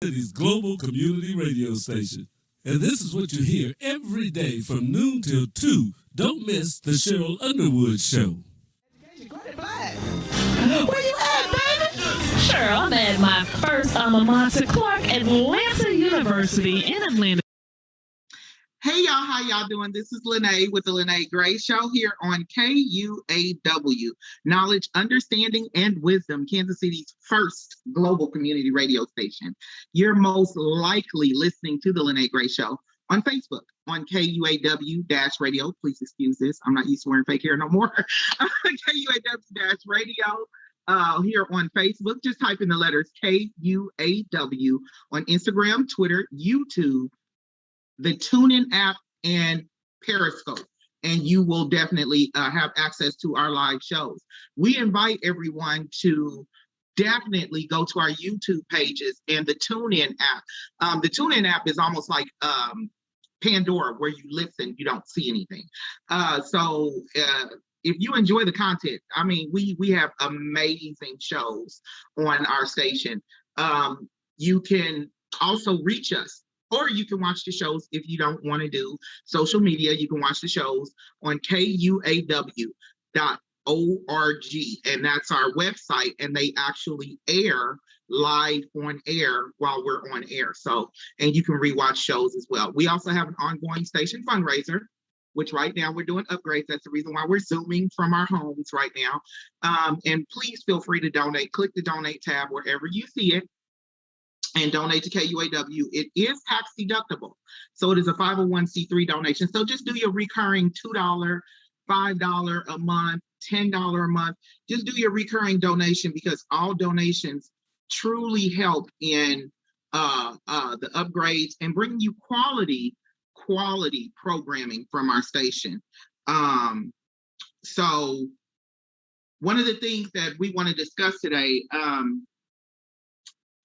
City's global community radio station. And this is what you hear every day from noon till 2. Don't miss the Cheryl Underwood Show. Where you at, baby? Sure, I'm at my first alma mater, Clark Atlanta University in Atlanta. Hey y'all, how y'all doing? This is Lyne't with the Lyne't Gray Show here on KUAW, Knowledge, Understanding, and Wisdom, Kansas City's first global community radio station. You're most likely listening to the Lyne't Gray Show on Facebook, on KUAW-radio. Please excuse this. I'm not used to wearing fake hair no more. KUAW-radio. Here on Facebook, just type in the letters KUAW on Instagram, Twitter, YouTube, the TuneIn app, and Periscope, and you will definitely have access to our live shows. We invite everyone to definitely go to our YouTube pages and the TuneIn app. The TuneIn app is almost like Pandora, where you listen, you don't see anything. So if you enjoy the content, I mean, we have amazing shows on our station. You can also reach us, or you can watch the shows if you don't want to do social media. You can watch the shows on KUAW.org, and that's our website, and they actually air live on air while we're on air. So, and you can rewatch shows as well. We also have an ongoing station fundraiser, which right now we're doing upgrades. That's the reason why we're Zooming from our homes right now. And please feel free to donate. Click the donate tab wherever you see it and donate to KUAW. It is tax deductible. So it is a 501c3 donation. So just do your recurring $2, $5 a month, $10 a month. Just do your recurring donation, because all donations truly help in the upgrades and bringing you quality programming from our station. So one of the things that we want to discuss today,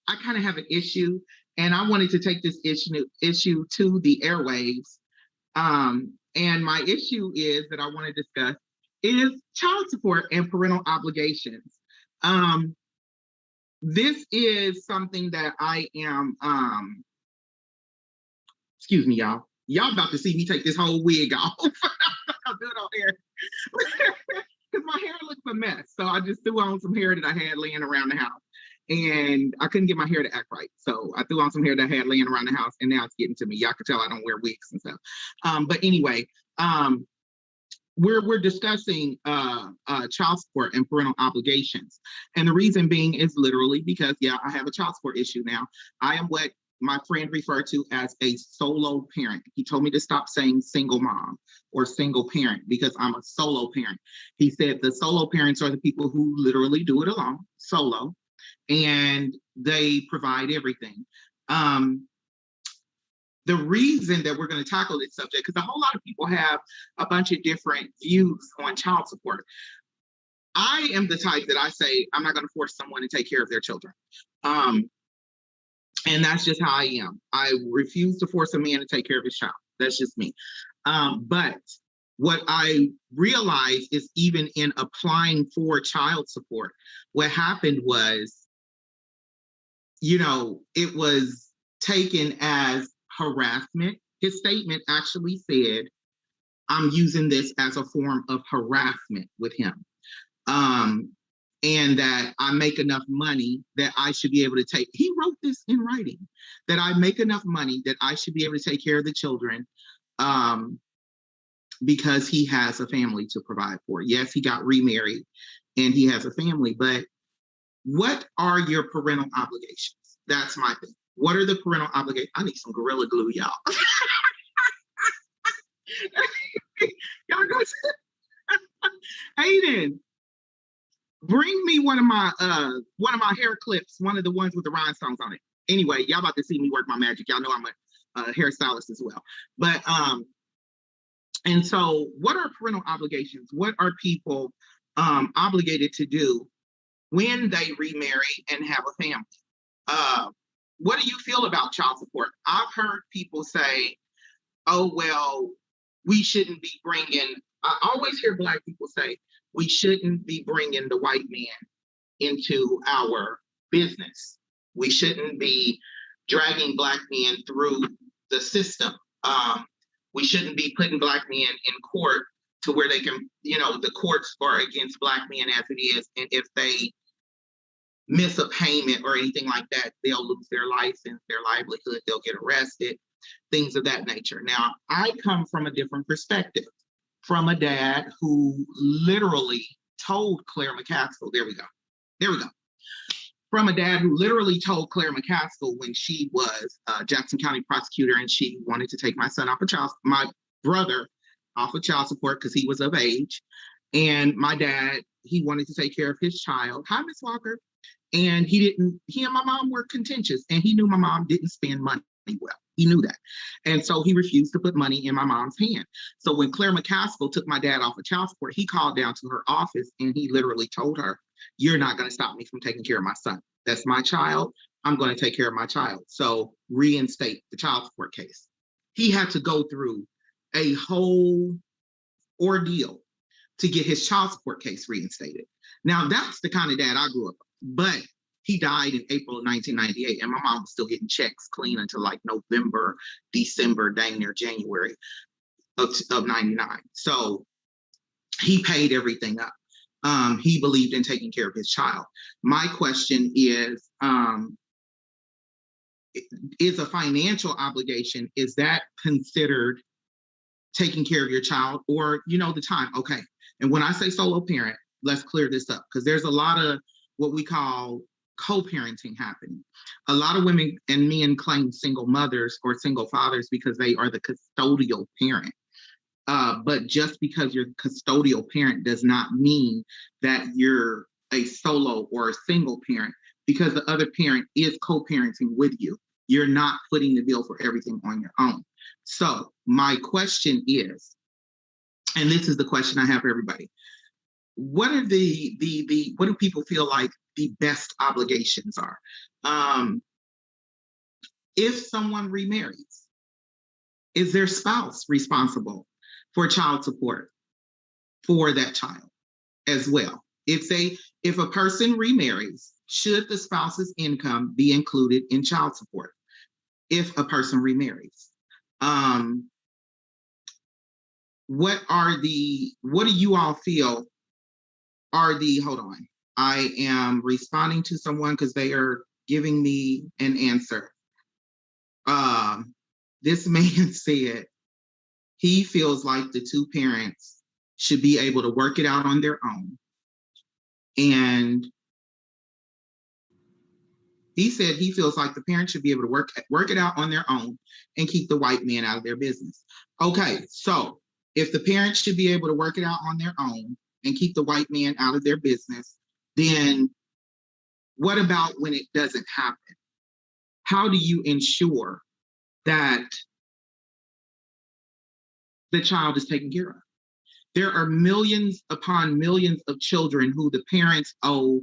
I kind of have an issue, and I wanted to take this issue to the airwaves. And my issue is that I want to discuss is child support and parental obligations. This is something that I am, excuse me, y'all. Y'all about to see me take this whole wig off. I'll do it on air. Because my hair looks a mess. So I just threw on some hair that I had laying around the house. And I couldn't get my hair to act right. So I threw on some hair that I had laying around the house, and now it's getting to me. Y'all can tell I don't wear wigs and stuff. But anyway, we're discussing child support and parental obligations. And the reason being is literally because, yeah, I have a child support issue now. I am what my friend referred to as a solo parent. He told me to stop saying single mom or single parent, because I'm a solo parent. He said the solo parents are the people who literally do it alone, solo, and they provide everything. The reason that we're going to tackle this subject, because a whole lot of people have a bunch of different views on child support. I am the type that I say, I'm not going to force someone to take care of their children. And that's just how I am. I refuse to force a man to take care of his child. That's just me. But what I realized is, even in applying for child support, what happened was, it was taken as harassment. His statement actually said, I'm using this as a form of harassment with him. And that I make enough money that I should be able to take, he wrote this in writing, that I make enough money that I should be able to take care of the children because he has a family to provide for. Yes, he got remarried and he has a family, but what are your parental obligations? That's my thing. What are the parental obligations? I need some Gorilla Glue, y'all. Y'all go. Hayden, bring me one of my hair clips, one of the ones with the rhinestones on it. Anyway, y'all about to see me work my magic. Y'all know I'm a hairstylist as well. But and so what are parental obligations? What are people obligated to do when they remarry and have a family? What do you feel about child support? I've heard people say, oh, well, we shouldn't be bringing, I always hear Black people say, we shouldn't be bringing the white man into our business. We shouldn't be dragging Black men through the system. We shouldn't be putting Black men in court to where they can, the courts are against Black men as it is. And if they miss a payment or anything like that, they'll lose their license, their livelihood, they'll get arrested, things of that nature. Now, I come from a different perspective, from a dad who literally told Claire McCaskill, there we go. From a dad who literally told Claire McCaskill when she was a Jackson County prosecutor and she wanted to take my brother off of child support because he was of age. And my dad, he wanted to take care of his child. Hi, Miss Walker. And he and my mom were contentious, and he knew my mom didn't spend money well. He knew that. And so he refused to put money in my mom's hand. So when Claire McCaskill took my dad off of child support, he called down to her office and he literally told her, "You're not going to stop me from taking care of my son. That's my child. I'm going to take care of my child. So reinstate the child support case." He had to go through a whole ordeal to get his child support case reinstated. Now, that's the kind of dad I grew up with. But he died in April of 1998, and my mom was still getting checks clean until like November, December, dang near January of 99. So he paid everything up. He believed in taking care of his child. My question is a financial obligation, is that considered taking care of your child? Or, the time, okay. And when I say solo parent, let's clear this up, because there's a lot of what we call co-parenting happening. A lot of women and men claim single mothers or single fathers because they are the custodial parent. But just because you're the custodial parent does not mean that you're a solo or a single parent, because the other parent is co-parenting with you. You're not footing the bill for everything on your own. So my question is, and this is the question I have for everybody, what are what do people feel like the best obligations are? If someone remarries, is their spouse responsible for child support for that child as well? If a person remarries, should the spouse's income be included in child support if a person remarries? What do you all feel are hold on. I am responding to someone because they are giving me an answer. This man said he feels like the two parents should be able to work it out on their own. And he said he feels like the parents should be able to work it out on their own and keep the white man out of their business. Okay, so if the parents should be able to work it out on their own and keep the white man out of their business, then what about when it doesn't happen? How do you ensure that the child is taken care of? There are millions upon millions of children who the parents owe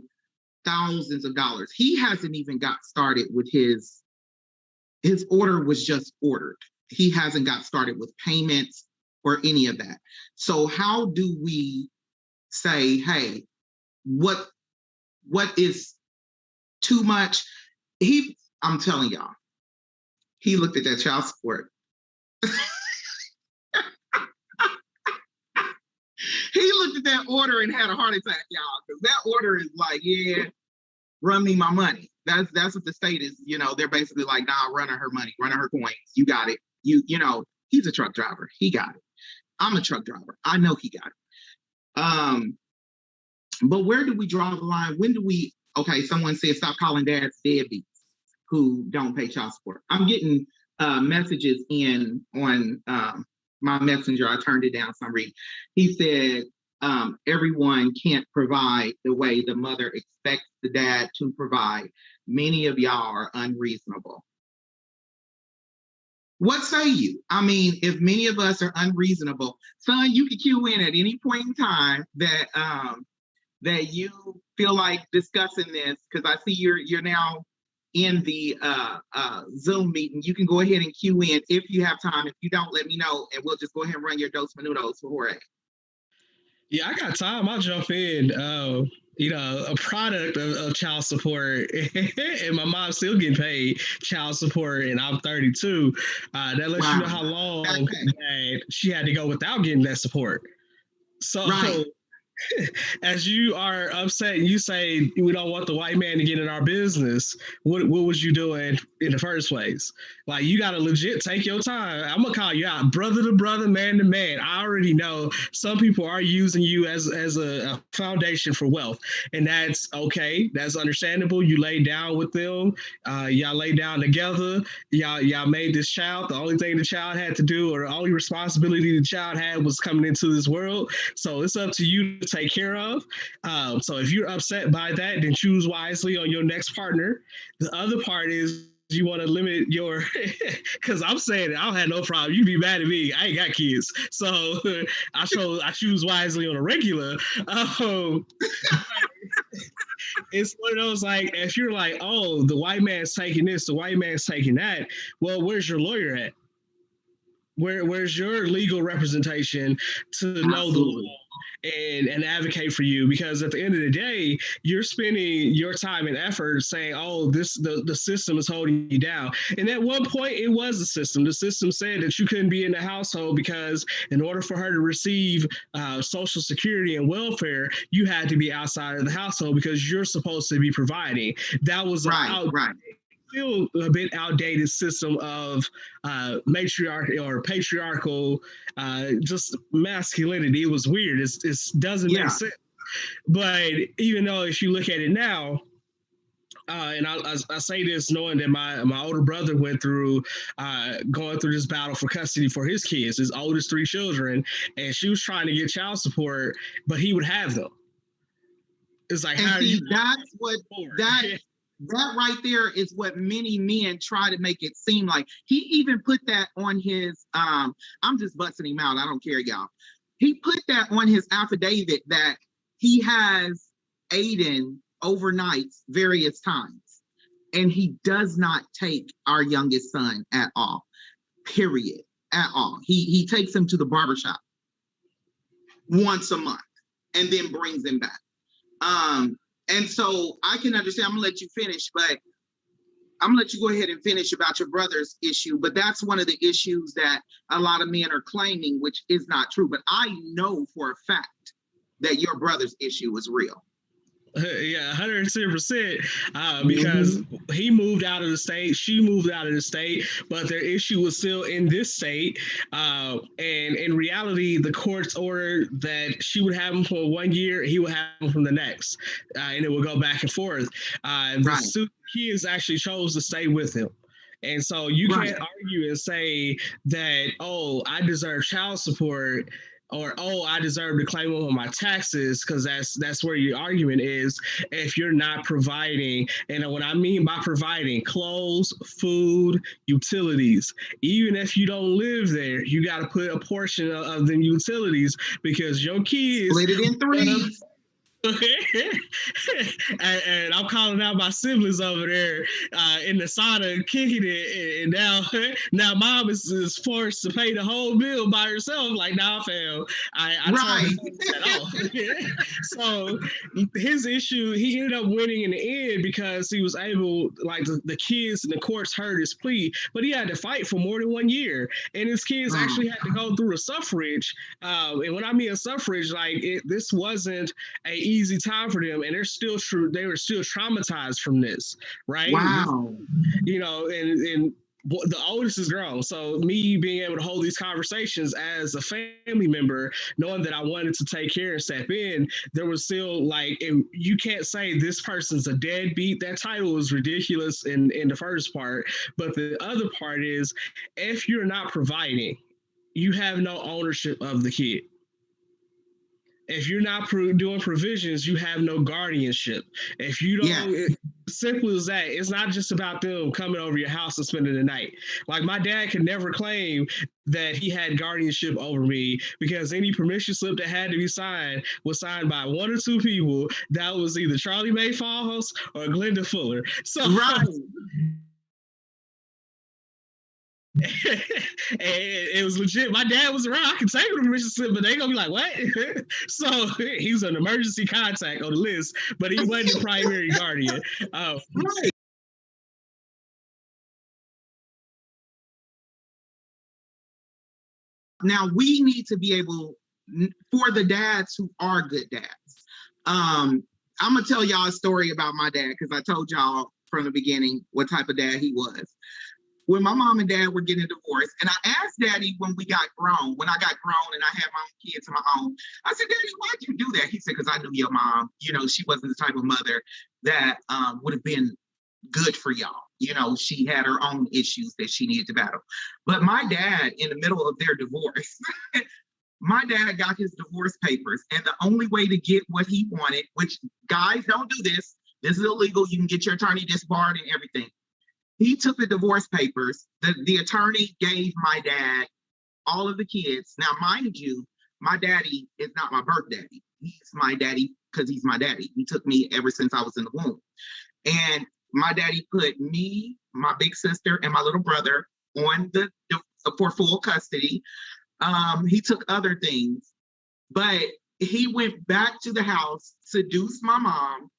thousands of dollars. He hasn't even got started with his order was just ordered. He hasn't got started with payments or any of that. So how do we say, hey, what is too much? I'm telling y'all, he looked at that child support. He looked at that order and had a heart attack, y'all, because that order is like, yeah, run me my money. That's what the state is, they're basically like, nah, run her money, run her coins. You got it. He's a truck driver. He got it. I'm a truck driver. I know he got it. But where do we draw the line? When do we, someone said stop calling dads deadbeats who don't pay child support. I'm getting messages in on my messenger. I turned it down, so I'm reading. He said, everyone can't provide the way the mother expects the dad to provide. Many of y'all are unreasonable. What say you? I mean, if many of us are unreasonable, son, you can cue in at any point in time that you feel like discussing this, because I see you're now in the Zoom meeting. You can go ahead and cue in if you have time. If you don't, let me know, and we'll just go ahead and run your dos minutos for Jorge. Yeah, I got time. I'll jump in. A product of child support, and my mom's still getting paid child support, and I'm 32. That lets you Wow. know how long Okay. that she had to go without getting that support. So, Right. as you are upset, you say we don't want the white man to get in our business. What was you doing in the first place? Like, you gotta legit take your time. I'm gonna call you out, brother to brother, man to man. I already know some people are using you as a foundation for wealth, and that's okay. That's understandable. You lay down with them. Y'all lay down together. Y'all made this child. The only thing the child had to do, or the only responsibility the child had, was coming into this world. So it's up to you to take care of. So if you're upset by that, then choose wisely on your next partner. The other part is you want to limit your, because I'm saying it, I don't have no problem. You be mad at me. I ain't got kids. So I choose wisely on a regular. It's one of those, like, if you're like, oh, the white man's taking this, the white man's taking that. Well, where's your lawyer at? Where's your legal representation to know the Absolutely. law and advocate for you? Because at the end of the day, you're spending your time and effort saying, "Oh, the system is holding you down." And at one point, it was the system. The system said that you couldn't be in the household because in order for her to receive Social Security and welfare, you had to be outside of the household because you're supposed to be providing. That was Right. Right. still a bit outdated system of matriarchy or patriarchal, just masculinity. It was weird. It doesn't Yeah. make sense. But even though if you look at it now, and I say this knowing that my older brother went through going through this battle for custody for his kids, his oldest three children, and she was trying to get child support, but he would have them. It's like, And how see, are you? that's what that right there is what many men try to make it seem like. He even put that on his I'm just busting him out. I don't care, y'all. He put that on his affidavit that he has Aiden overnights various times. And he does not take our youngest son at all. Period. At all. He takes him to the barbershop once a month and then brings him back. And so I can understand, I'm gonna let you finish, but I'm gonna let you go ahead and finish about your brother's issue. But that's one of the issues that a lot of men are claiming, which is not true. But I know for a fact that your brother's issue is real. Yeah, 110%. Because he moved out of the state, she moved out of the state, but their issue was still in this state. And in reality, the courts ordered that she would have him for 1 year, he would have him from the next, and it would go back and forth. The kids actually chose to stay with him. And so you can't argue and say that, oh, I deserve child support, or, oh, I deserve to claim them on my taxes, because that's where your argument is if you're not providing. And what I mean by providing: clothes, food, utilities. Even if you don't live there, you got to put a portion of the utilities, because your kids split it in three. And I'm calling out my siblings over there in the sauna kicking it, and now mom is forced to pay the whole bill by herself. Like, nah, fam, I turned that off. So his issue, he ended up winning in the end because he was able, like, the kids and the courts heard his plea, but he had to fight for more than 1 year, and his kids actually had to go through a suffrage. And when I mean a suffrage, like, this wasn't a easy time for them, and they were still traumatized from this, right? Wow. And the oldest is grown, so me being able to hold these conversations as a family member, knowing that I wanted to take care and step in, there was still, like, you can't say this person's a deadbeat. That title is ridiculous in the first part, but the other part is, if you're not providing, you have no ownership of the kid. If you're not doing provisions, you have no guardianship. If you don't, simple as that. It's not just about them coming over your house and spending the night. Like, my dad could never claim that he had guardianship over me, because any permission slip that had to be signed was signed by one or two people. That was either Charlie Mae Falls or Glenda Fuller. So And it was legit. My dad was around. I can take him to Mississippi, but they gonna be like, what? So he was an emergency contact on the list, but he wasn't the primary guardian. Right. Now we need to be able, for the dads who are good dads. I'm gonna tell y'all a story about my dad because I told y'all from the beginning what type of dad he was. When my mom and dad were getting divorced, and I asked Daddy when I got grown and I had my own kids of my own, I said, Daddy, why'd you do that? He said, because I knew your mom, she wasn't the type of mother that would have been good for y'all. She had her own issues that she needed to battle. But my dad, in the middle of their divorce, my dad got his divorce papers, and the only way to get what he wanted, which guys don't do this is illegal. You can get your attorney disbarred and everything. He took the divorce papers. The attorney gave my dad all of the kids. Now, mind you, my daddy is not my birth daddy. He's my daddy because he's my daddy. He took me ever since I was in the womb. And my daddy put me, my big sister, and my little brother on for full custody. He took other things, but he went back to the house, seduced my mom,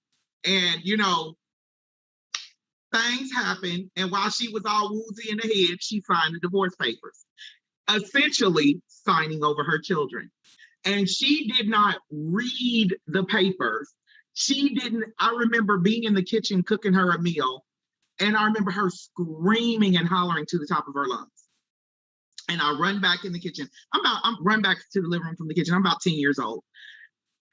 and things happened. And while she was all woozy in the head, she signed the divorce papers, essentially signing over her children. And she did not read the papers. I remember being in the kitchen cooking her a meal, and I remember her screaming and hollering to the top of her lungs. And I run back in the kitchen. I'm run back to the living room from the kitchen. I'm about 10 years old.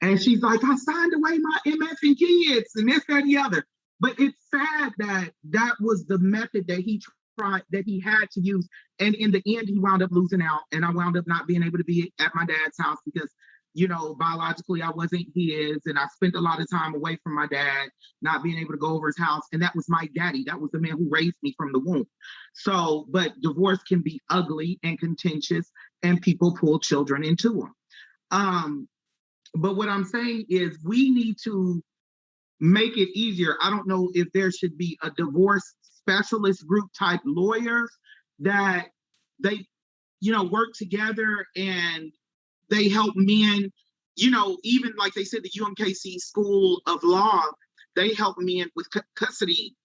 And she's like, I signed away my MF and kids and this, that, and the other. But it's sad that was the method that he tried, that he had to use. And in the end, he wound up losing out. And I wound up not being able to be at my dad's house because, biologically, I wasn't his. And I spent a lot of time away from my dad, not being able to go over his house. And that was my daddy. That was the man who raised me from the womb. So, but divorce can be ugly and contentious, and people pull children into them. But what I'm saying is we need to make it easier. I don't know if there should be a divorce specialist group type lawyers that they, work together and they help men, even like they said, the UMKC School of Law, they help men with custody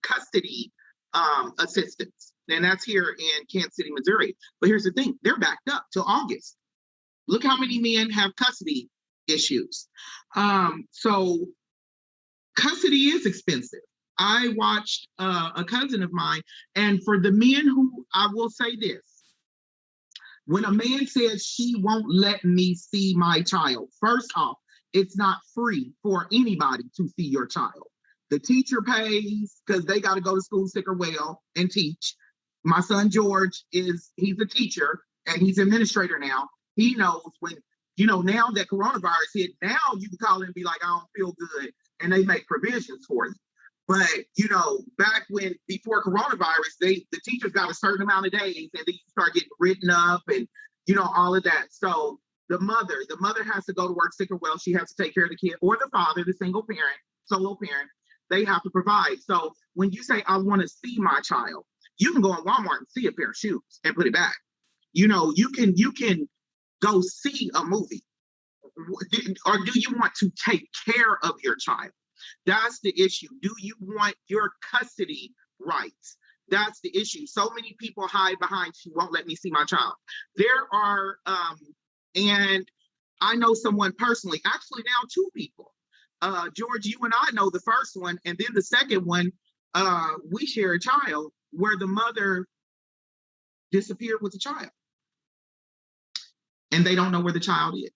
assistance. And that's here in Kansas City, Missouri. But here's the thing, they're backed up till August. Look how many men have custody issues. So custody is expensive. I watched a cousin of mine, and for the men who, I will say this, when a man says she won't let me see my child, first off, it's not free for anybody to see your child. The teacher pays because they got to go to school sick or well and teach. My son George he's a teacher and he's an administrator now. He knows when, now that coronavirus hit, now you can call and be like, I don't feel good. And they make provisions for you. But, back before coronavirus, the teachers got a certain amount of days and then you start getting written up and, all of that. So the mother has to go to work sick or well. She has to take care of the kid, or the father, the single parent, solo parent, they have to provide. So when you say, I want to see my child, you can go in Walmart and see a pair of shoes and put it back. You can go see a movie. Or do you want to take care of your child? That's the issue. Do you want your custody rights? That's the issue. So many people hide behind, she won't let me see my child. There are, and I know someone personally, actually now two people. George, you and I know the first one, and then the second one, we share a child where the mother disappeared with the child. And they don't know where the child is.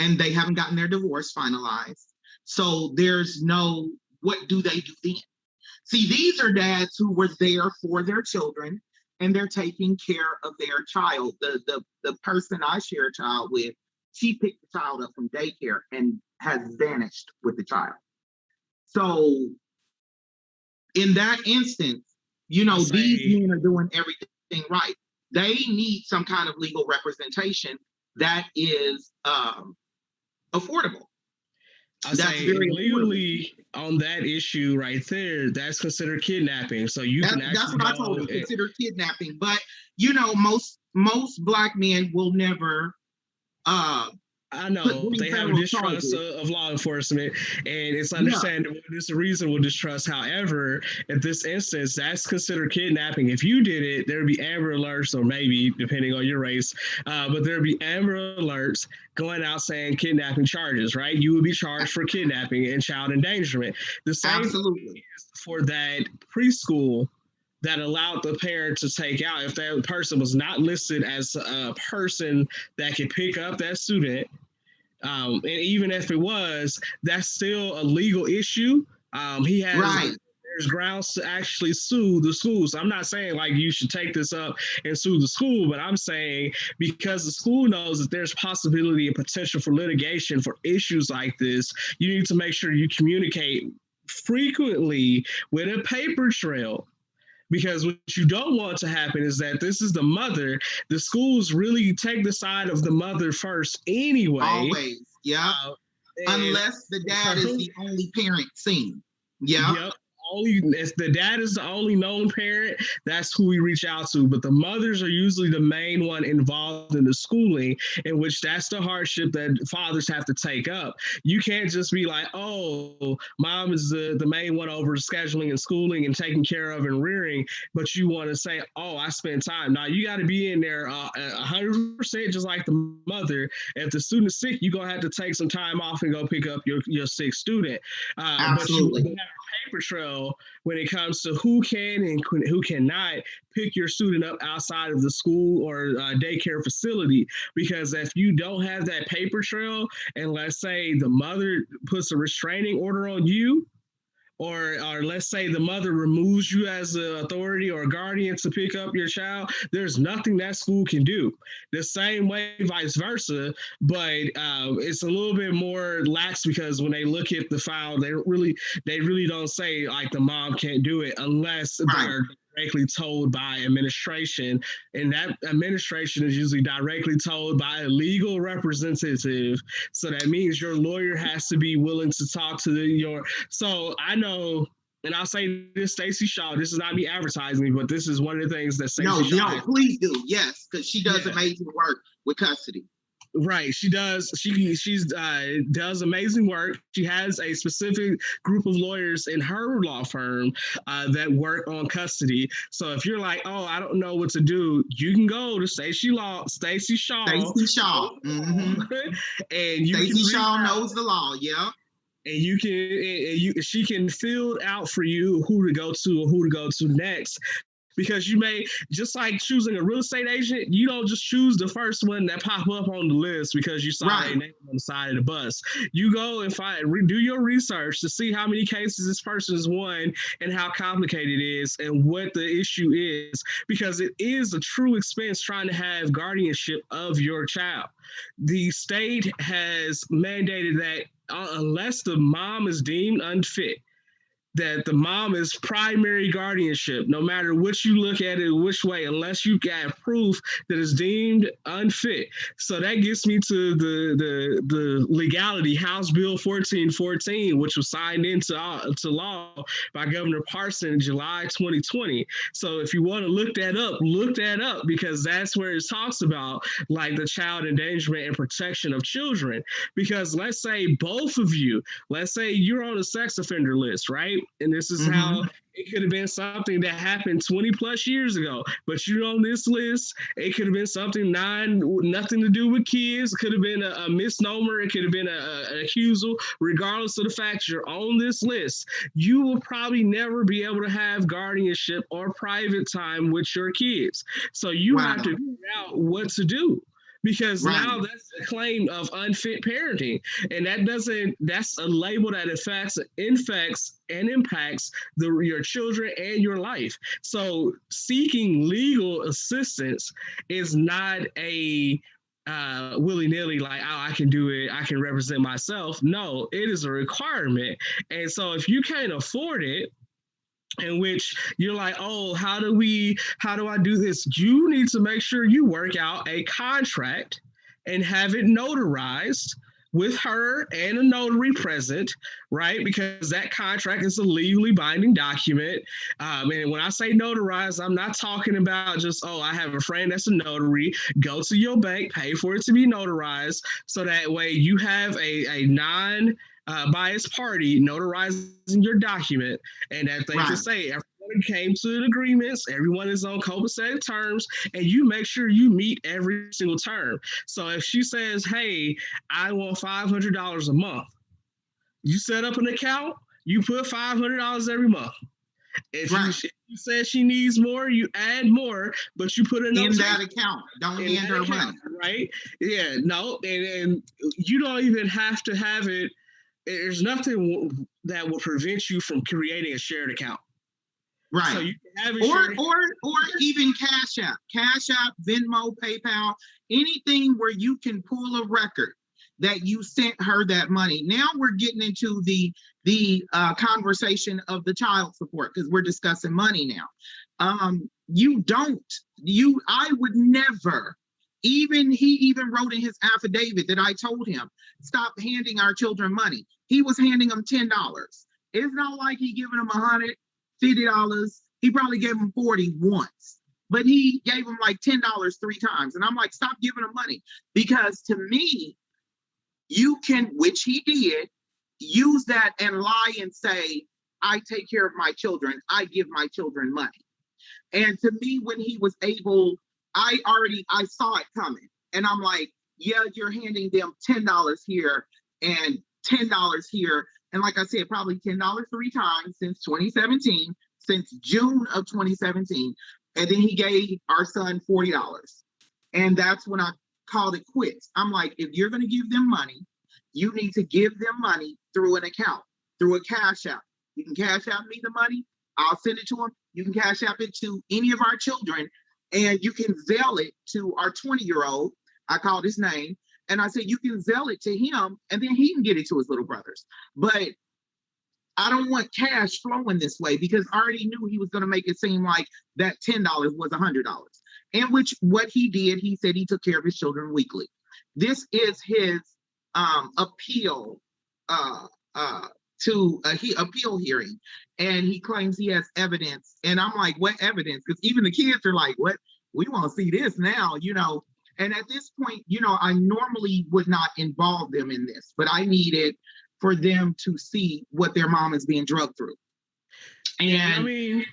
And they haven't gotten their divorce finalized. So there's no, what do they do then? See, these are dads who were there for their children and they're taking care of their child. The person I share a child with, she picked the child up from daycare and has vanished with the child. So in that instance, these men are doing everything right. They need some kind of legal representation that is affordable. I That's say very important. legally on that issue right there, that's considered kidnapping. So you can That's actually what I told go him, consider kidnapping. But most Black men will never I put know bring they have a federal distrust charges. of law enforcement, and it's Yeah, understandable. There's a reasonable distrust. However, in this instance, that's considered kidnapping. If you did it, there'd be Amber Alerts, or maybe depending on your race, but there'd be Amber Alerts going out saying kidnapping charges. Right? You would be charged for kidnapping and child endangerment. The same absolutely. for that preschool that allowed the parent to take out if that person was not listed as a person that could pick up that student. And even if it was, that's still a legal issue. He has Right. There's grounds to actually sue the school. So I'm not saying like you should take this up and sue the school, but I'm saying because the school knows that there's possibility and potential for litigation for issues like this, you need to make sure you communicate frequently with a paper trail, because what you don't want to happen is that this is the mother. The schools really take the side of the mother first anyway. Always. Yeah. Unless the dad is the only parent seen. Yeah. Yep. If the dad is the only known parent, that's who we reach out to. But the mothers are usually the main one involved in the schooling, in which that's the hardship that fathers have to take up. You can't just be like, oh, mom is the main one over scheduling and schooling and taking care of and rearing, but you want to say, oh, I spend time. Now you got to be in there 100% just like the mother. If the student's sick, you're going to have to take some time off and go pick up your sick student. Absolutely. But you have a paper trail when it comes to who can and who cannot pick your student up outside of the school or daycare facility. Because if you don't have that paper trail, and let's say the mother puts a restraining order on you, or let's say the mother removes you as an authority or guardian to pick up your child, there's nothing that school can do. The same way, vice versa, but it's a little bit more lax, because when they look at the file, they really don't say like the mom can't do it unless they're directly told by administration, and that administration is usually directly told by a legal representative. So that means your lawyer has to be willing to talk to your. So I know, and I'll say this, Stacey Shaw. This is not me advertising, but this is one of the things that Stacey Shaw. No, please do. Yes, because she does amazing work with custody. Right, she does. She does amazing work. She has a specific group of lawyers in her law firm that work on custody. So if you're like, oh, I don't know what to do, you can go to Stacey Shaw. Mm-hmm. And Stacey Shaw knows the law. Yeah. And she can fill out for you who to go to or who to go to next. Because you may, just like choosing a real estate agent, you don't just choose the first one that pop up on the list because you saw their name on the side of the bus. You go and do your research to see how many cases this person has won and how complicated it is and what the issue is, because it is a true expense trying to have guardianship of your child. The state has mandated that unless the mom is deemed unfit, that the mom is primary guardianship, no matter which you look at it, which way, unless you got proof that it's deemed unfit. So that gets me to the legality, House Bill 1414, which was signed into law by Governor Parson in July 2020. So if you want to look that up, because that's where it talks about like the child endangerment and protection of children. Because let's say both of you, let's say you're on a sex offender list, right? And this is how it could have been something that happened 20 plus years ago, but you're on this list. It could have been something nothing to do with kids. It could have been a misnomer. It could have been an accusal. Regardless of the fact you're on this list, you will probably never be able to have guardianship or private time with your kids. So you have to figure out what to do. Because now that's a claim of unfit parenting. And that's a label that infects and impacts your children and your life. So seeking legal assistance is not a willy-nilly like, oh, I can do it, I can represent myself. No, it is a requirement. And so if you can't afford it, in which you're like, oh, how do I do this? You need to make sure you work out a contract and have it notarized with her and a notary present, right? Because that contract is a legally binding document. And when I say notarized, I'm not talking about just, oh, I have a friend that's a notary. Go to your bank, pay for it to be notarized. So that way you have a non biased party notarizing your document, and that they can say everyone came to agreements, everyone is on copacetic terms, and you make sure you meet every single term. So if she says, hey, I want $500 a month, you set up an account, you put $500 every month. If you said she needs more, you add more, but you put it in that account. Don't hand her money. Right? Yeah, no, and you don't even have to have it. There's nothing that will prevent you from creating a shared account. Right. So you can have or even Cash App, Venmo, PayPal, anything where you can pull a record that you sent her that money. Now we're getting into the conversation of the child support, because we're discussing money now. I would never. He even wrote in his affidavit that I told him, stop handing our children money. He was handing them $10. It's not like he giving them $150. He probably gave them 40 once, but he gave them like $10 3 times. And I'm like, stop giving them money. Because to me, you can, which he did, use that and lie and say, I take care of my children. I give my children money. And to me, when he was able, I saw it coming, and I'm like, yeah, you're handing them $10 here and $10 here. And like I said, probably $10 3 times since 2017, since June of 2017. And then he gave our son $40. And that's when I called it quits. I'm like, if you're going to give them money, you need to give them money through an account, through a Cash App. You can Cash App me the money. I'll send it to them. You can Cash App it to any of our children. And you can Zelle it to our 20-year-old. I called his name. And I said, you can Zelle it to him, and then he can get it to his little brothers. But I don't want cash flowing this way, because I already knew he was going to make it seem like that $10 was $100. And what he did, he said he took care of his children weekly. This is his appeal to appeal hearing, and he claims he has evidence. And I'm like, what evidence? Because even the kids are like, what? We want to see this now, And at this point, I normally would not involve them in this, but I needed for them to see what their mom is being drugged through. And I mean,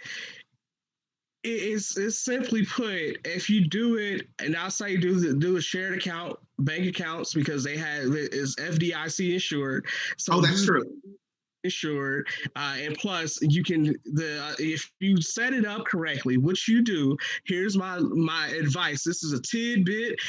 it's simply put, if you do it, and I'll say do a shared account, bank accounts, because is FDIC insured. So that's true. Insured, and plus you can if you set it up correctly, which you do. Here's my advice. This is a tidbit.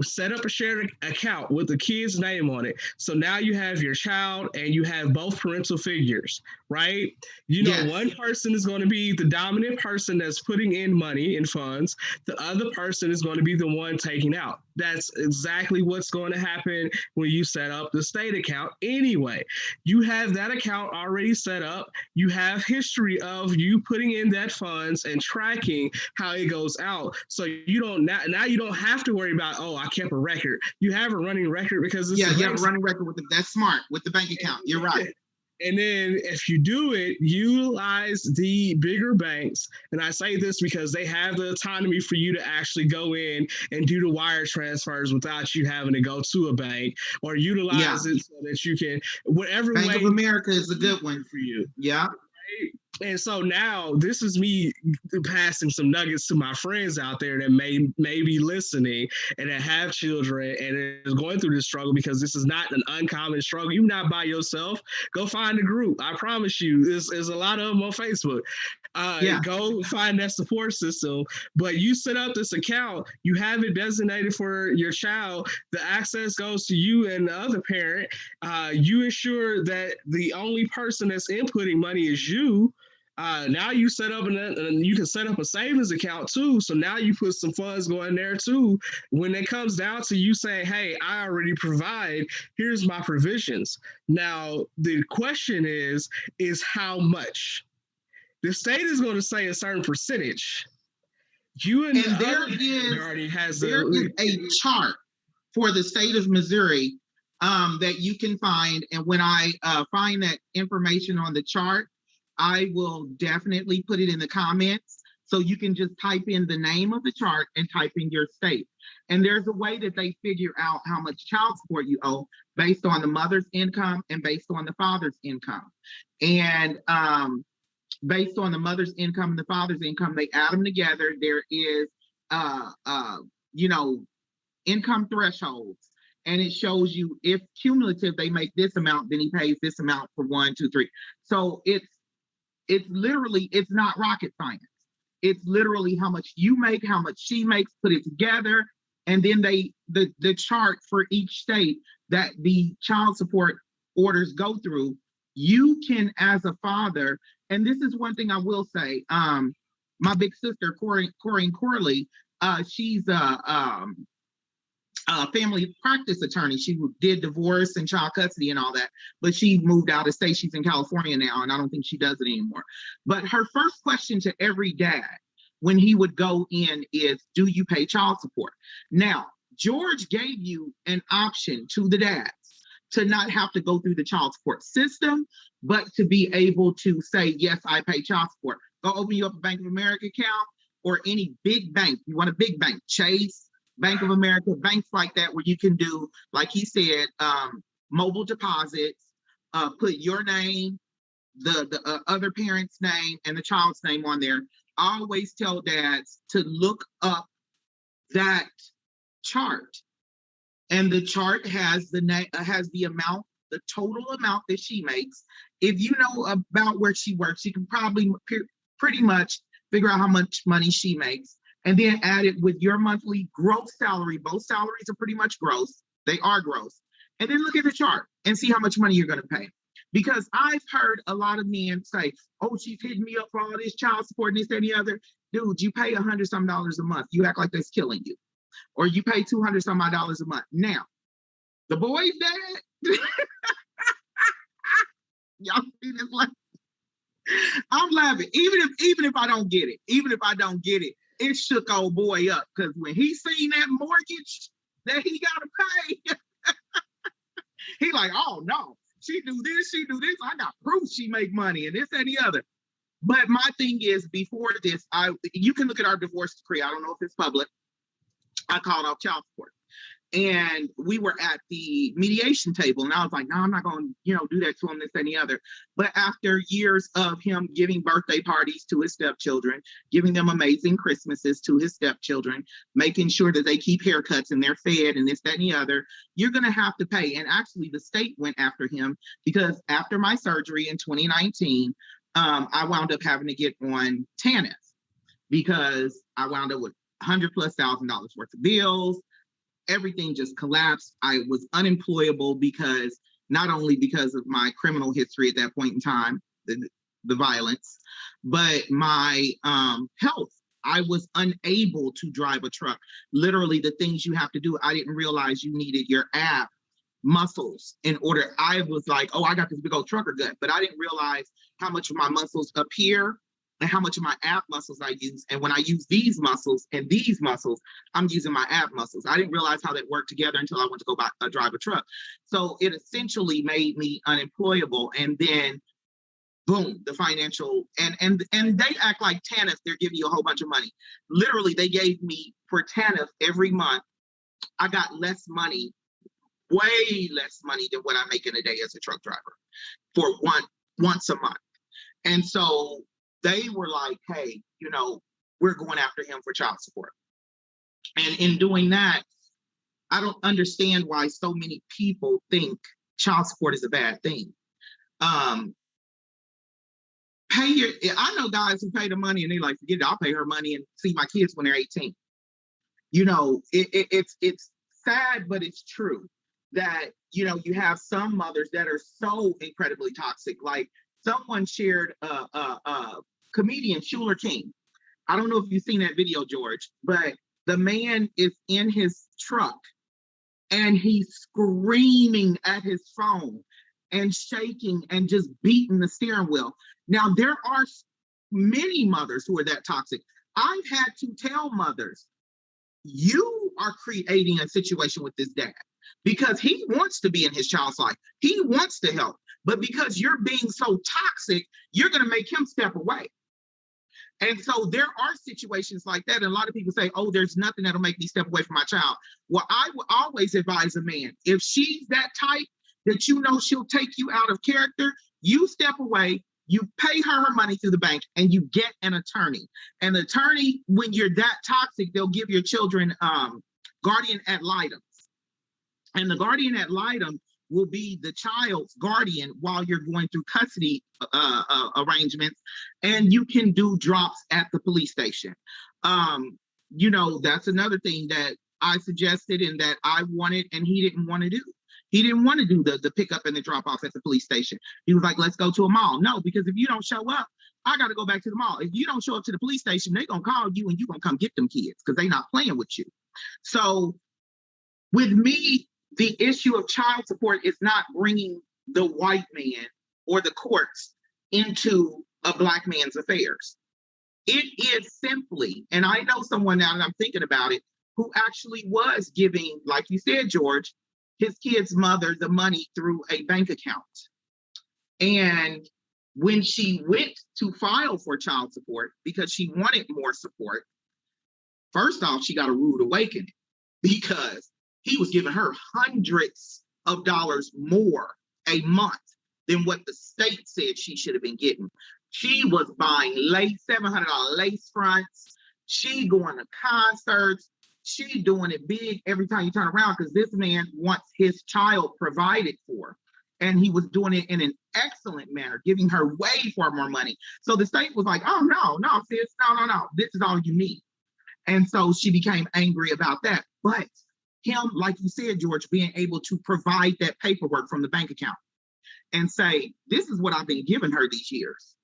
Set up a shared account with the kid's name on it. So now you have your child and you have both parental figures, right? Yes. One person is going to be the dominant person that's putting in money in funds. The other person is going to be the one taking out. That's exactly what's going to happen when you set up the state account anyway. You have that account already set up. You have history of you putting in that funds and tracking how it goes out. So you don't now you don't have to worry about, I kept a record. You have a running record because you have a running record that's smart with the bank account. You're right. And then if you do it, utilize the bigger banks. And I say this because they have the autonomy for you to actually go in and do the wire transfers without you having to go to a bank, or utilize it so that you can, whatever Bank way. of America is a good one for you. Yeah. Right? And so now this is me passing some nuggets to my friends out there that may be listening and that have children and is going through this struggle, because this is not an uncommon struggle. You're not by yourself. Go find a group. I promise you, there's a lot of them on Facebook. Go find that support system. But you set up this account, you have it designated for your child. The access goes to you and the other parent. You ensure that the only person that's inputting money is you. Now you set up and you can set up a savings account too. So now you put some funds going there too. When it comes down to you saying, hey, I already provide, here's my provisions. Now, the question is how much? The state is going to say a certain percentage. There is a chart for the state of Missouri that you can find. And when I find that information on the chart, I will definitely put it in the comments. So you can just type in the name of the chart and type in your state. And there's a way that they figure out how much child support you owe based on the mother's income and based on the father's income. And based on the mother's income and the father's income, they add them together. There is, income thresholds. And it shows you if cumulative, they make this amount, then he pays this amount for 1, 2, 3. So it's literally, it's not rocket science. It's literally how much you make, how much she makes, put it together. And then the chart for each state that the child support orders go through, you can, as a father, and this is one thing I will say, my big sister, Corinne Corley, she's a family practice attorney. She did divorce and child custody and all that, but she moved out of state. She's in California now, and I don't think she does it anymore. But her first question to every dad when he would go in is, do you pay child support? Now, George gave you an option to the dads to not have to go through the child support system, but to be able to say, yes, I pay child support. Go open you up a Bank of America account or any big bank. You want a big bank, Chase, Bank of America, banks like that, where you can do, like he said, mobile deposits, put your name, the other parent's name, and the child's name on there. I always tell dads to look up that chart, and the chart has the amount, the total amount that she makes. If you know about where she works, you can probably pretty much figure out how much money she makes, and then add it with your monthly gross salary. Both salaries are pretty much gross. They are gross. And then look at the chart and see how much money you're going to pay. Because I've heard a lot of men say, oh, she's hitting me up for all this child support and this, that, and the other. Dude, you pay $100-some a month. You act like that's killing you. Or you pay $200-some a month. Now, the boy's dad, y'all see this laugh? I'm laughing. Even if I don't get it, it shook old boy up, because when he seen that mortgage that he gotta pay, he like, oh no, she do this, I got proof she make money and this and the other. But my thing is, before this, you can look at our divorce decree. I don't know if it's public. I called off child support. And we were at the mediation table, and I was like, no, I'm not going to, do that to him, this and the other. But after years of him giving birthday parties to his stepchildren, giving them amazing Christmases to his stepchildren, making sure that they keep haircuts and they're fed and this, that, and the other, you're going to have to pay. And actually, the state went after him, because after my surgery in 2019, I wound up having to get on TANF, because I wound up with $100,000+ worth of bills. Everything just collapsed. I was unemployable, because not only because of my criminal history at that point in time, the violence, but my health. I was unable to drive a truck. Literally, the things you have to do, I didn't realize you needed your ab muscles in order. I was like, oh, I got this big old trucker gut, but I didn't realize how much of my muscles up here and how much of my ab muscles I use. And when I use these muscles and these muscles, I'm using my ab muscles. I didn't realize how that worked together until I went to go drive a truck. So it essentially made me unemployable. And then boom, the financial, and they act like TANF, they're giving you a whole bunch of money. Literally, they gave me for TANF every month, I got less money, way less money than what I make in a day as a truck driver for once a month. And so they were like, hey, we're going after him for child support. And in doing that, I don't understand why so many people think child support is a bad thing. I know guys who pay the money and they like, forget it, I'll pay her money and see my kids when they're 18. It's sad, but it's true that, you have some mothers that are so incredibly toxic. Like someone shared comedian Shuler King. I don't know if you've seen that video, George, but the man is in his truck and he's screaming at his phone and shaking and just beating the steering wheel. Now, there are many mothers who are that toxic. I've had to tell mothers, you are creating a situation with this dad. because he wants to be in his child's life. He wants to help. But because you're being so toxic, you're going to make him step away. And so there are situations like that. And a lot of people say, oh, there's nothing that'll make me step away from my child. Well, I would always advise a man, if she's that type that you know she'll take you out of character, you step away, you pay her money through the bank, and you get an attorney. An attorney, when you're that toxic, they'll give your children guardian ad litem. And the guardian ad litem will be the child's guardian while you're going through custody arrangements, and you can do drops at the police station. That's another thing that I suggested and that I wanted, and he didn't want to do. He didn't want to do the pickup and the drop off at the police station. He was like, let's go to a mall. No, because if you don't show up, I got to go back to the mall. If you don't show up to the police station, they're going to call you and you're going to come get them kids because they're not playing with you. So with me, the issue of child support is not bringing the white man or the courts into a Black man's affairs. It is simply, and I know someone now that I'm thinking about it, who actually was giving, like you said, George, his kid's mother the money through a bank account. And when she went to file for child support because she wanted more support, first off, she got a rude awakening because he was giving her hundreds of dollars more a month than what the state said she should have been getting. She was buying $700 lace fronts. She going to concerts. She doing it big every time you turn around because this man wants his child provided for. And he was doing it in an excellent manner, giving her way far more money. So the state was like, oh, no, sis, no. This is all you need. And so she became angry about that. But him, like you said, George, being able to provide that paperwork from the bank account and say, this is what I've been giving her these years.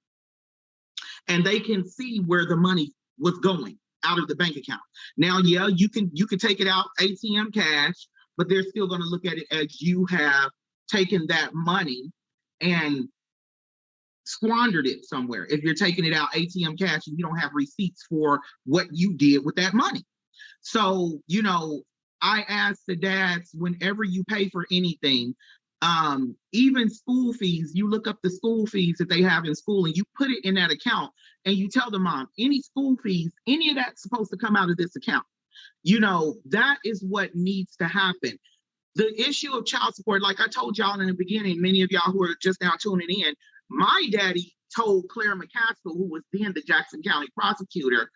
And they can see where the money was going out of the bank account. Now, yeah, you can take it out ATM cash, but they're still going to look at it as you have taken that money and squandered it somewhere. If you're taking it out ATM cash and you don't have receipts for what you did with that money. So, I ask the dads, whenever you pay for anything, even school fees, you look up the school fees that they have in school and you put it in that account and you tell the mom, any school fees, any of that's supposed to come out of this account. That is what needs to happen. The issue of child support, like I told y'all in the beginning, many of y'all who are just now tuning in, my daddy told Claire McCaskill, who was then the Jackson County prosecutor,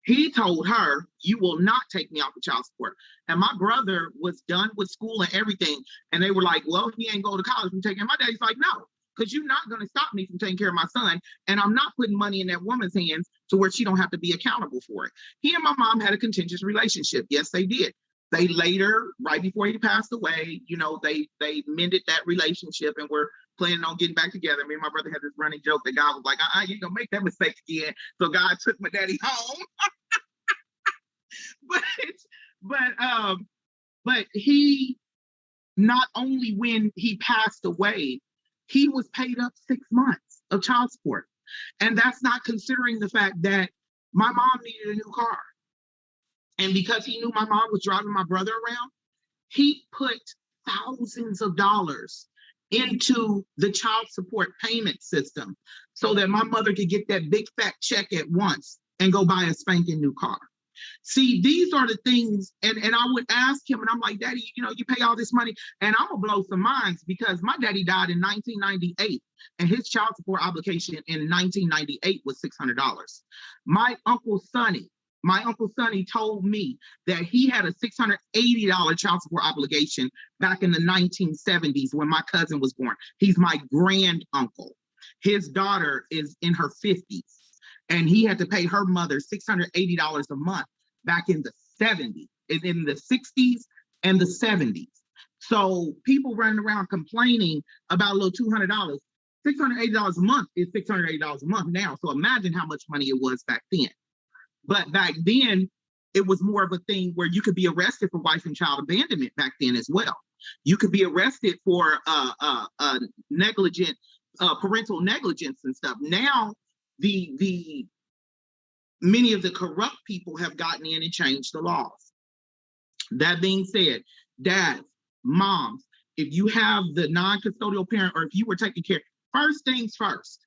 he told her, you will not take me off of child support. And my brother was done with school and everything. And they were like, well, he ain't going to college. We take him. My daddy's like, no, because you're not going to stop me from taking care of my son. And I'm not putting money in that woman's hands to where she don't have to be accountable for it. He and my mom had a contentious relationship. Yes, they did. They later, right before he passed away, they mended that relationship and were planning on getting back together. Me and my brother had this running joke that God was like, you ain't gonna make that mistake again. So God took my daddy home. But he, not only when he passed away, he was paid up 6 months of child support. And that's not considering the fact that my mom needed a new car. And because he knew my mom was driving my brother around, he put thousands of dollars into the child support payment system so that my mother could get that big fat check at once and go buy a spanking new car. See, these are the things, and I would ask him, and I'm like, Daddy, you pay all this money, and I'm gonna blow some minds because my daddy died in 1998, and his child support obligation in 1998 was $600. My Uncle Sonny told me that he had a $680 child support obligation back in the 1970s when my cousin was born. He's my grand uncle. His daughter is in her 50s. And he had to pay her mother $680 a month back in the 70s, in the 60s and the 70s. So people running around complaining about a little $200. $680 a month is $680 a month now. So imagine how much money it was back then. But back then, it was more of a thing where you could be arrested for wife and child abandonment back then as well. You could be arrested for negligent parental negligence and stuff. Now, the many of the corrupt people have gotten in and changed the laws. That being said, Dad, moms, if you have the non-custodial parent or if you were taking care, first things first,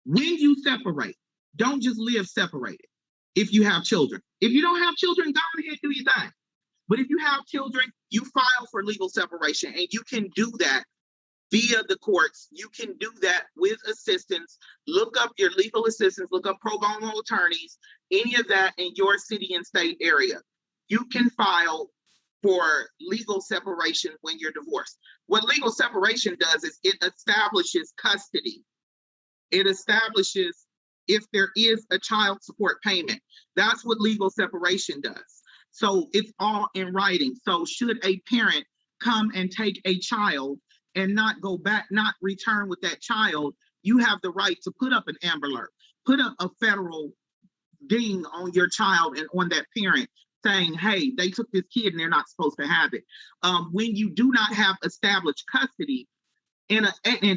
when you separate, don't just live separated if you have children. If you don't have children, go ahead, do your thing. But if you have children, you file for legal separation, and you can do that via the courts. You can do that with assistance. Look up your legal assistance, look up pro bono attorneys, any of that in your city and state area. You can file for legal separation when you're divorced. What legal separation does is it establishes custody. It establishes if there is a child support payment. That's what legal separation does. So it's all in writing. So should a parent come and take a child and not go back, not return with that child, you have the right to put up an Amber Alert, put up a federal ding on your child and on that parent saying, hey, they took this kid and they're not supposed to have it. When you do not have established custody, in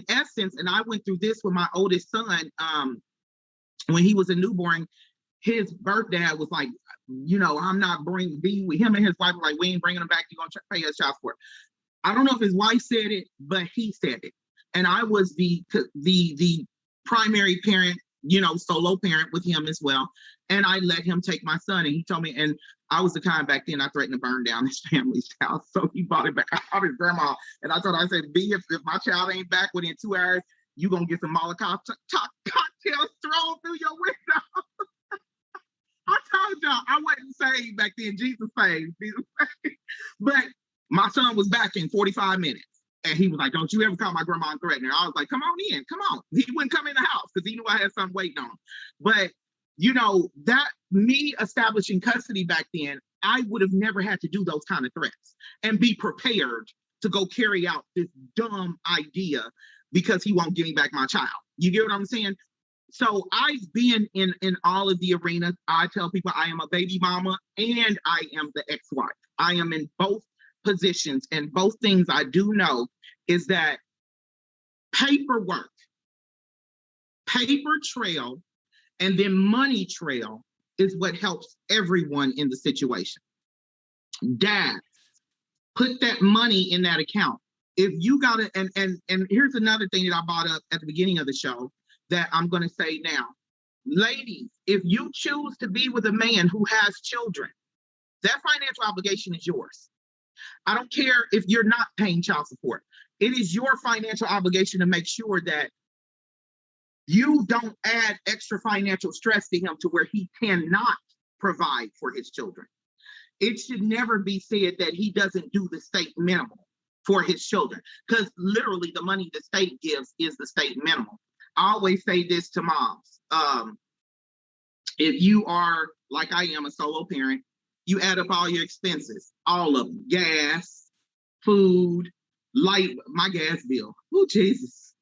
essence, and I went through this with my oldest son, when he was a newborn, his birth dad was like, I'm not being with him, and his wife was like, we ain't bringing him back, you're going to pay us child support. I don't know if his wife said it, but he said it. And I was the primary parent, solo parent with him as well. And I let him take my son, and he told me, and I was the kind back then I threatened to burn down his family's house. So he bought it back. I called his grandma, and I said, B, if my child ain't back within 2 hours, you gonna get some Molotov cocktails thrown through your window. I told y'all I wasn't saved back then. Jesus saved. But my son was back in 45 minutes. And he was like, don't you ever call my grandma and threaten her. I was like, come on in, come on. He wouldn't come in the house because he knew I had something waiting on him. But, that me establishing custody back then, I would have never had to do those kind of threats and be prepared to go carry out this dumb idea because he won't give me back my child. You get what I'm saying? So I've been in all of the arenas. I tell people I am a baby mama and I am the ex-wife. I am in both positions, and both things I do know is that paperwork, paper trail, and then money trail is what helps everyone in the situation. Dad, put that money in that account. If you got it, and here's another thing that I brought up at the beginning of the show that I'm going to say now. Ladies, if you choose to be with a man who has children, that financial obligation is yours. I don't care if you're not paying child support. It is your financial obligation to make sure that you don't add extra financial stress to him to where he cannot provide for his children. It should never be said that he doesn't do the state minimum for his children, because literally the money the state gives is the state minimum. I always say this to moms. If you are, like I am, a solo parent, you add up all your expenses, all of them, gas, food, light, my gas bill. Oh, Jesus.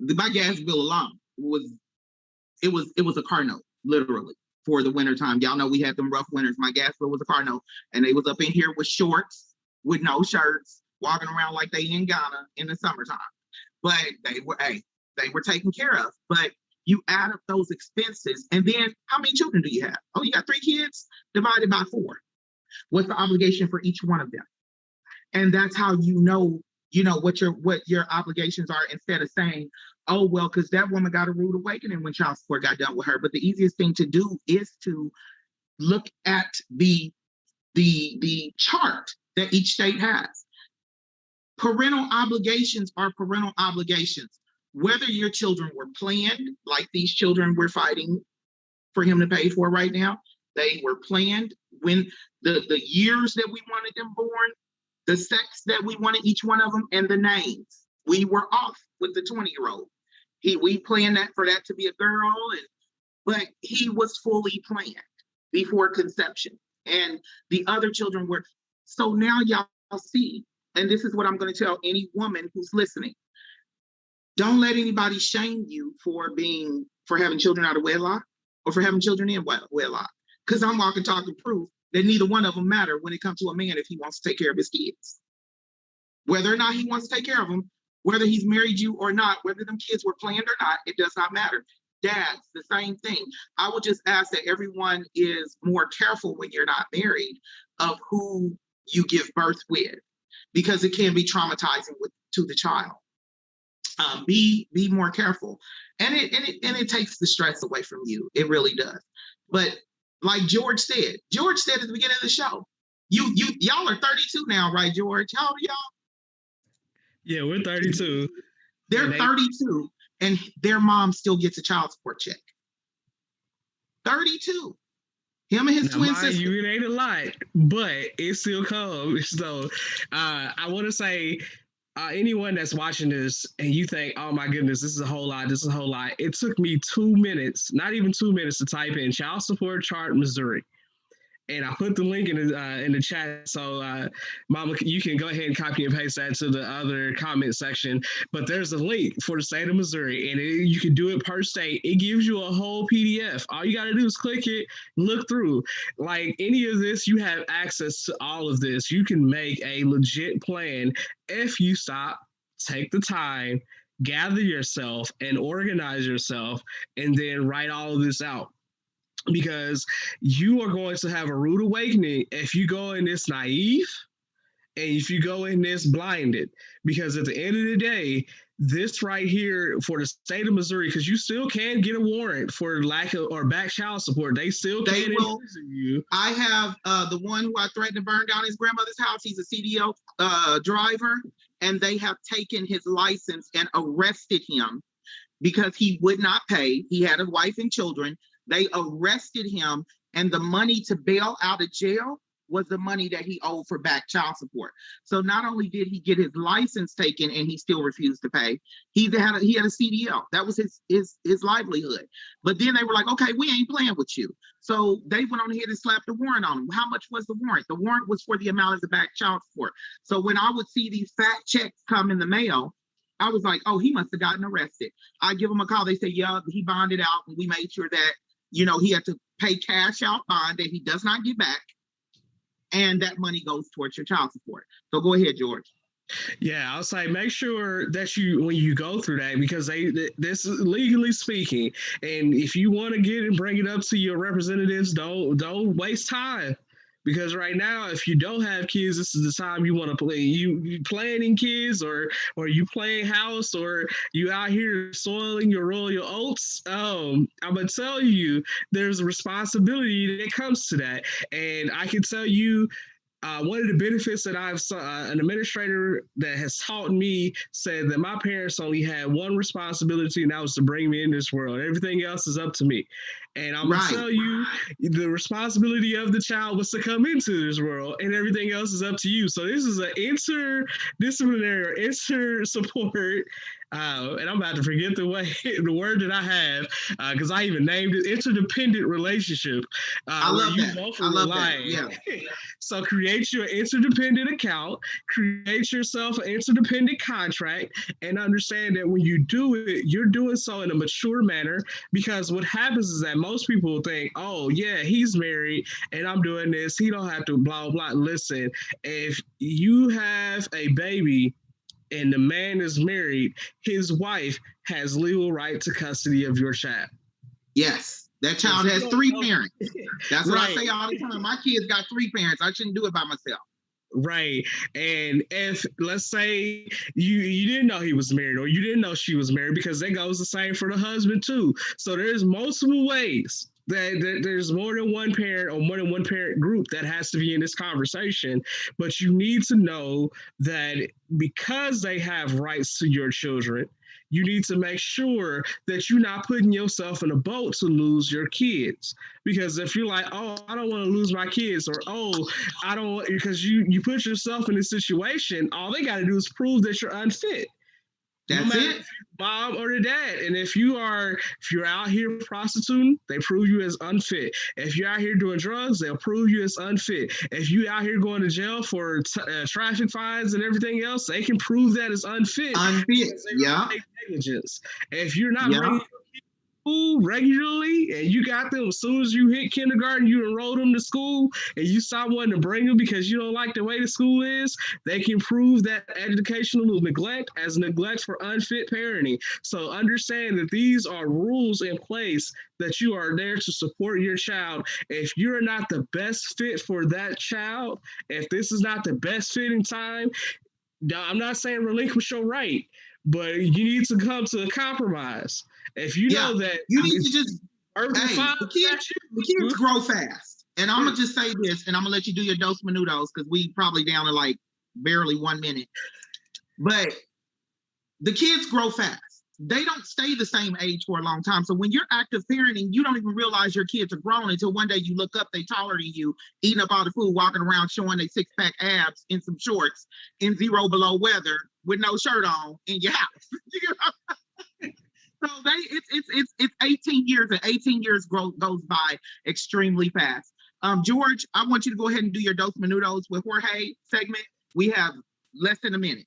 My gas bill alone was a car note, literally, for the wintertime. Y'all know we had them rough winters. My gas bill was a car note, and they was up in here with shorts, with no shirts, walking around like they in Ghana in the summertime. But they were taken care of. But you add up those expenses, and then how many children do you have? Oh, you got 3 kids? Divided by 4. What's the obligation for each one of them? And that's how you know what your obligations are, instead of saying, oh, well, because that woman got a rude awakening when child support got done with her. But the easiest thing to do is to look at the chart that each state has. Parental obligations are parental obligations. Whether your children were planned, like these children we're fighting for him to pay for right now, they were planned when the years that we wanted them born, the sex that we wanted each one of them, and the names. We were off with the 20-year-old. We planned for that to be a girl, but he was fully planned before conception. And the other children were. So now y'all see, and this is what I'm going to tell any woman who's listening. Don't let anybody shame you for having children out of wedlock or for having children in wedlock. Because I'm walking, talking proof that neither one of them matter when it comes to a man if he wants to take care of his kids. Whether or not he wants to take care of them, whether he's married you or not, whether them kids were planned or not, it does not matter. Dads, the same thing. I would just ask that everyone is more careful when you're not married of who you give birth with. because it can be traumatizing to the child. Be more careful, and it takes the stress away from you. It really does. But like George said at the beginning of the show, y'all are 32 now, right, George? How old are y'all? Yeah, we're 32. They're 32, and their mom still gets a child support check. 32. Him and his twin sister. It ain't a lot, but it still comes. So I want to say, anyone that's watching this and you think, oh my goodness, this is a whole lot, it took me 2 minutes, not even 2 minutes, to type in child support chart Missouri. And I put the link in the chat, so Mama, you can go ahead and copy and paste that to the other comment section. But there's a link for the state of Missouri, and you can do it per state. It gives you a whole PDF. All you got to do is click it, look through. Like any of this, you have access to all of this. You can make a legit plan if you stop, take the time, gather yourself, and organize yourself, and then write all of this out. Because you are going to have a rude awakening if you go in this naive and if you go in this blinded. Because at the end of the day, this right here for the state of Missouri, because you still can get a warrant for lack of or back child support. They still can imprison you. I have the one who I threatened to burn down his grandmother's house. He's a CDL driver, and they have taken his license and arrested him because he would not pay. He had a wife and children. They arrested him, and the money to bail out of jail was the money that he owed for back child support. So not only did he get his license taken and he still refused to pay, he had a CDL. That was his livelihood. But then they were like, okay, we ain't playing with you. So they went on ahead and slapped a warrant on him. How much was the warrant? The warrant was for the amount of the back child support. So when I would see these fat checks come in the mail, I was like, oh, he must have gotten arrested. I give him a call. They say, yeah, he bonded out, and we made sure that he had to pay cash out bond that he does not get back. And that money goes towards your child support. So go ahead, George. Yeah, I'll say make sure that when you go through that, because this is legally speaking, and if you want to get and bring it up to your representatives, don't waste time. Because right now, if you don't have kids, this is the time you want to play. You planning kids, or you playing house, or you out here soiling your royal oats. I'm gonna tell you, there's a responsibility that comes to that, and I can tell you. One of the benefits that an administrator that has taught me said that my parents only had one responsibility, and that was to bring me in this world. Everything else is up to me. And I'm going to tell you, the responsibility of the child was to come into this world, and everything else is up to you. So this is an interdisciplinary or inter-support. And I'm about to forget the word that I have, because I even named it interdependent relationship. I love that. Yeah. So create your interdependent account, create yourself an interdependent contract, and understand that when you do it, you're doing so in a mature manner. Because what happens is that most people think, oh yeah, he's married and I'm doing this, he don't have to blah blah. Listen, if you have a baby and the man is married, his wife has legal right to custody of your child. Yes, that child has three parents. That's what I say all the time. My kids got three parents. I shouldn't do it by myself. Right. And if, let's say, you didn't know he was married, or you didn't know she was married, because that goes the same for the husband too. So there's multiple ways that there's more than one parent or more than one parent group that has to be in this conversation. But you need to know that because they have rights to your children, you need to make sure that you're not putting yourself in a boat to lose your kids. Because if you're like, oh, I don't want to lose my kids, or oh, I don't, because you put yourself in a situation, all they got to do is prove that you're unfit. That's it. Mom or the dad. And if you're out here prostituting, they prove you as unfit. If you're out here doing drugs, they'll prove you as unfit. If you out here going to jail for traffic fines and everything else, they can prove that as unfit. Yeah. Negligence. If you're not bringing school regularly, and you got them as soon as you hit kindergarten, you enroll them to school, and you stop wanting to bring them because you don't like the way the school is, they can prove that educational neglect as neglect for unfit parenting. So understand that these are rules in place that you are there to support your child. If you're not the best fit for that child, if this is not the best fitting time, I'm not saying relinquish your right, but you need to come to a compromise. If you know that you need to just the kids grow fast. And I'm gonna just say this, and I'm gonna let you do your dos minutos because we probably down to like barely 1 minute. But the kids grow fast. They don't stay the same age for a long time. So when you're active parenting, you don't even realize your kids are grown until one day you look up, they taller than you, eating up all the food, walking around showing their 6-pack abs in some shorts in 0 below weather with no shirt on in your house. So it's 18 years, and 18 years goes by extremely fast. George, I want you to go ahead and do your dos minutos with Jorge segment. We have less than a minute.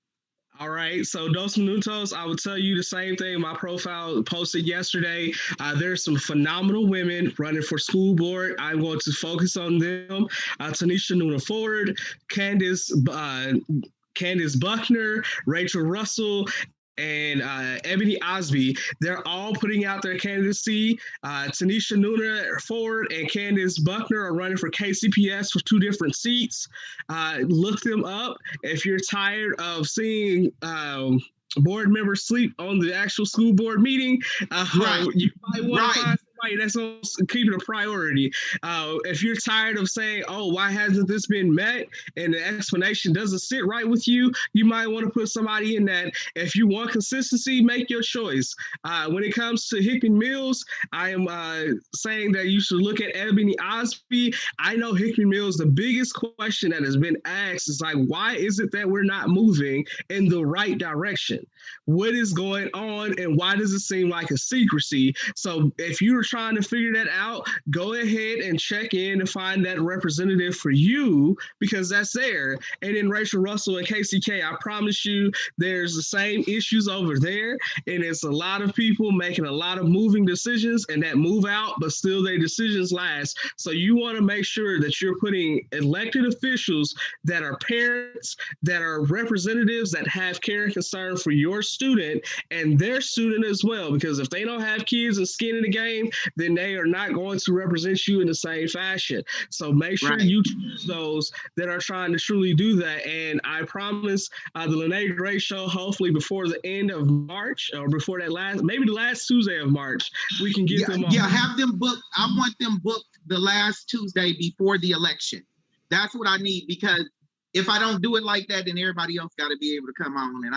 All right, so Dos Minutos, I will tell you the same thing. My profile posted yesterday. There's some phenomenal women running for school board. I'm going to focus on them. Tanisha Nuna Ford, Candace Buckner, Rachel Russell, and Ebony Osby. They're all putting out their candidacy. Tanisha Nuna Ford and Candace Buckner are running for KCPS for 2 different seats. Look them up. If you're tired of seeing board members sleep on the actual school board meeting, you might want to find somebody that's going to keep it a priority. If you're tired of saying, oh, why hasn't this been met? And the explanation doesn't sit right with you, you might want to put somebody in that. If you want consistency, make your choice. When it comes to Hickman Mills, I am saying that you should look at Ebony Osby. I know Hickman Mills, the biggest question that has been asked is like, why is it that we're not moving in the right direction? What is going on, and why does it seem like a secrecy? So if you're trying to figure that out, go ahead and check in and find that representative for you, because that's there. And then Rachel Russell and KCK, I promise you there's the same issues over there, and it's a lot of people making a lot of moving decisions and that move out, but still their decisions last. So you want to make sure that you're putting elected officials that are parents, that are representatives, that have care and concern for your student and their student as well, because if they don't have kids and skin in the game, then they are not going to represent you in the same fashion. So make sure you choose those that are trying to truly do that. And I promise the Lyne't Gray Show, hopefully before the end of March, or before that maybe the last Tuesday of March, we can get them on. Yeah, have them booked. I want them booked the last Tuesday before the election. That's what I need, because if I don't do it like that, then everybody else got to be able to come on. And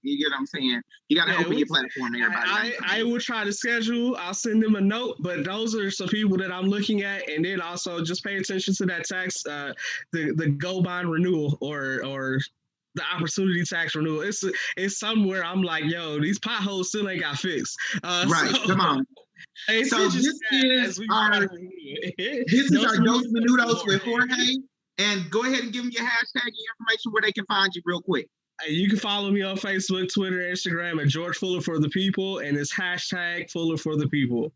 you get what I'm saying? You got to open your platform to everybody. I will try to schedule. I'll send them a note, but those are some people that I'm looking at. And then also just pay attention to that tax, the Go Bond renewal or the opportunity tax renewal. It's somewhere I'm like, yo, these potholes still ain't got fixed. Come on. Hey, so this is our Dos Minutos with Jorge. And go ahead and give them your hashtag and your information where they can find you real quick. You can follow me on Facebook, Twitter, Instagram at George Fuller for the People, and it's hashtag Fuller for the People.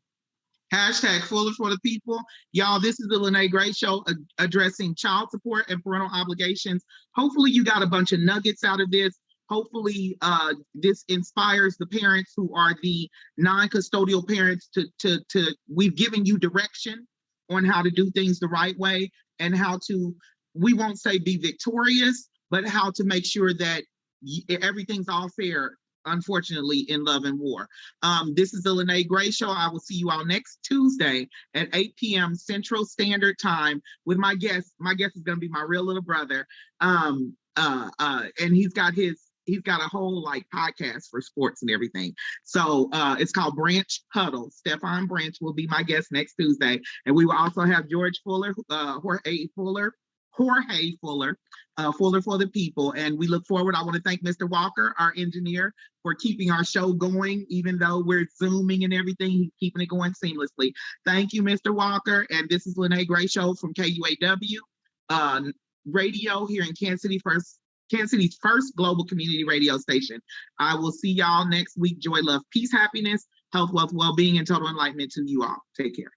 Hashtag Fuller for the People. Y'all, this is the Lyne't Gray Show addressing child support and parental obligations. Hopefully you got a bunch of nuggets out of this. Hopefully this inspires the parents who are the non-custodial parents to we've given you direction on how to do things the right way and how to, we won't say be victorious, but how to make sure that everything's all fair, unfortunately, in love and war. This is the Lyne't Gray Show. I will see you all next Tuesday at 8 p.m. Central Standard Time with my guest. My guest is going to be my real little brother. And he's got a whole like podcast for sports and everything. So it's called Branch Huddle. Stefan Branch will be my guest next Tuesday. And we will also have George Fuller, Jorge Fuller, Fuller for the People. And we look forward. I want to thank Mr. Walker, our engineer, for keeping our show going, even though we're Zooming and everything, he's keeping it going seamlessly. Thank you, Mr. Walker. And this is Lyne't Gray Show from KUAW Radio here in Kansas City's first global community radio station. I will see y'all next week. Joy, love, peace, happiness, health, wealth, well-being, and total enlightenment to you all. Take care.